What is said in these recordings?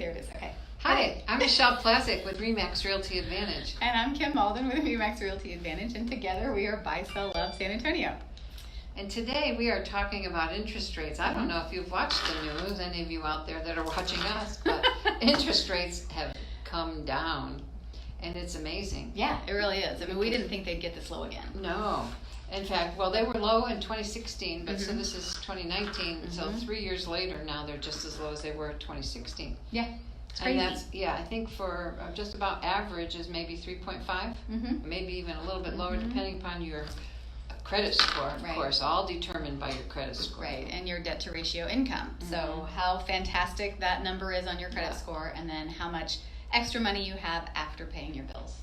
there it is. Okay. Hi, I'm Michelle Plazek with RE/MAX Realty Advantage. And I'm Kim Mauldin with RE/MAX Realty Advantage, and together we are Buy, Sell, Love San Antonio. And today we are talking about interest rates. I don't know if you've watched the news, any of you out there that are watching us, but interest rates have come down, and it's amazing. Yeah, it really is. I mean, we didn't think they'd get this low again. No. In fact, well, they were low in 2016, but so this is 2019, so 3 years later now they're just as low as they were in 2016. Yeah. It's crazy. And that's, I think for just about average is maybe 3.5, maybe even a little bit lower depending upon your credit score, of course, all determined by your credit score. Right, and your debt to ratio income. So how fantastic that number is on your credit score, and then how much extra money you have after paying your bills.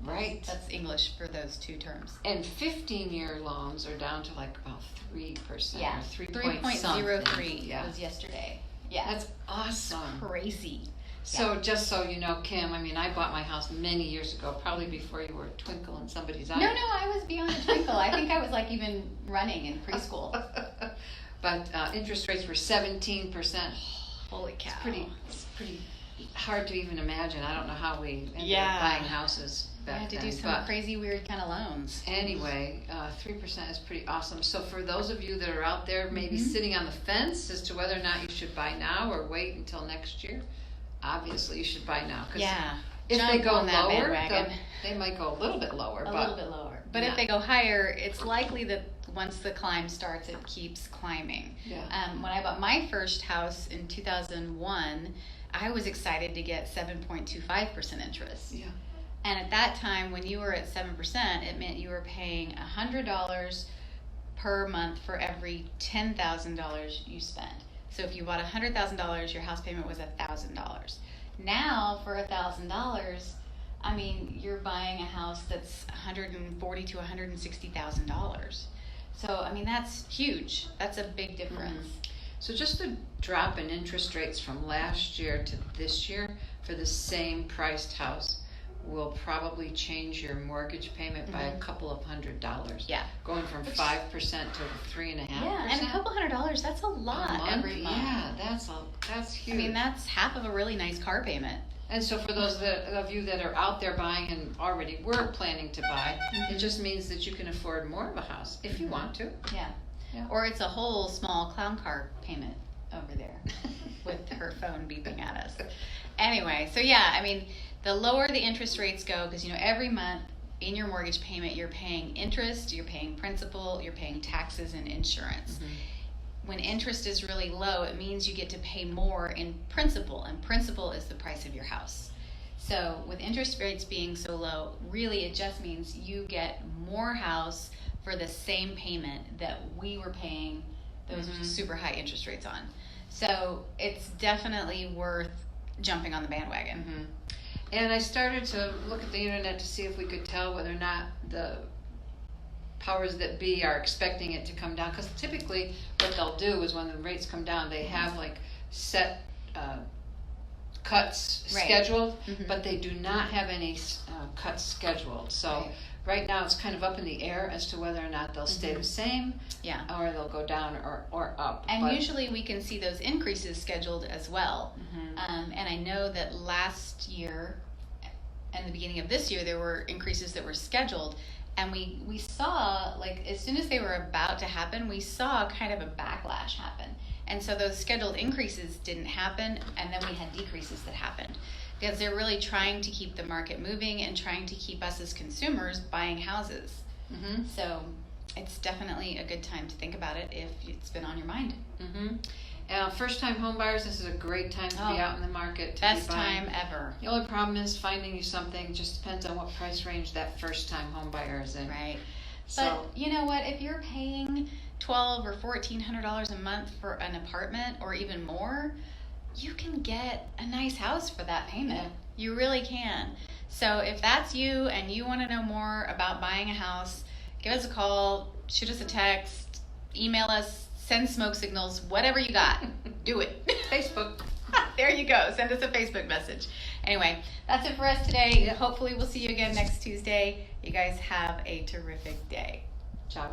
Right. That's English for those two terms. And 15-year loans are down to like about 3%. Yeah, 3.03 was yesterday. Yeah. That's awesome. Crazy. So just so you know, Kim, I mean, I bought my house many years ago, probably before you were a twinkle in somebody's eye. No, I was beyond a twinkle. I think I was like even running in preschool. But interest rates were 17%. Holy cow. It's pretty hard to even imagine. I don't know how we ended up buying houses back then. I had to do some crazy, weird kind of loans. Anyway, 3% is pretty awesome. So for those of you that are out there maybe sitting on the fence as to whether or not you should buy now or wait until next year, obviously you should buy now. If they go lower, they might go a little bit lower. A little bit lower. But if they go higher, it's likely that once the climb starts, it keeps climbing. Yeah. When I bought my first house in 2001, I was excited to get 7.25% interest. Yeah. And at that time, when you were at 7%, it meant you were paying $100 per month for every $10,000 you spent. So if you bought $100,000, your house payment was $1,000. Now, for $1,000, I mean, you're buying a house that's $140,000 to $160,000. So, I mean, that's huge. That's a big difference. So just a drop in interest rates from last year to this year for the same priced house will probably change your mortgage payment by a couple of $100. Yeah. Going from 5% to 3.5%. Yeah, and a couple $100, that's a lot every month. Yeah, that's huge. I mean, that's half of a really nice car payment. And so for those of you that are out there buying and already were planning to buy, it just means that you can afford more of a house if you want to. Yeah. Or it's a whole small clown car payment over there with her phone beeping at us. Anyway, so I mean, the lower the interest rates go, because every month in your mortgage payment you're paying interest, you're paying principal, you're paying taxes and insurance. When interest is really low, it means you get to pay more in principal, and principal is the price of your house. So with interest rates being so low, really it just means you get more house for the same payment that we were paying those super high interest rates on. So it's definitely worth jumping on the bandwagon. And I started to look at the internet to see if we could tell whether or not the powers that be are expecting it to come down. Because typically what they'll do is when the rates come down, they have like set cuts scheduled, but they do not have any cuts scheduled. So right now it's kind of up in the air as to whether or not they'll stay the same or they'll go down or up. And usually we can see those increases scheduled as well. And I know that last year and the beginning of this year there were increases that were scheduled, and we saw, like, as soon as they were about to happen, we saw kind of a backlash happen. And so those scheduled increases didn't happen, and then we had decreases that happened. Because they're really trying to keep the market moving and trying to keep us as consumers buying houses. So it's definitely a good time to think about it if it's been on your mind. First-time home buyers, this is a great time to be out in the market. Best time ever. The only problem is finding you something. Just depends on what price range that first-time home buyer is in. Right. So, but you know what? If you're paying $1,200 or $1,400 a month for an apartment or even more, you can get a nice house for that payment. You really can. So if that's you and you want to know more about buying a house, give us a call, shoot us a text, email us, send smoke signals, whatever you got. Do it. Facebook. There you go. Send us a Facebook message. Anyway, that's it for us today. Hopefully we'll see you again next Tuesday. You guys have a terrific day. Ciao.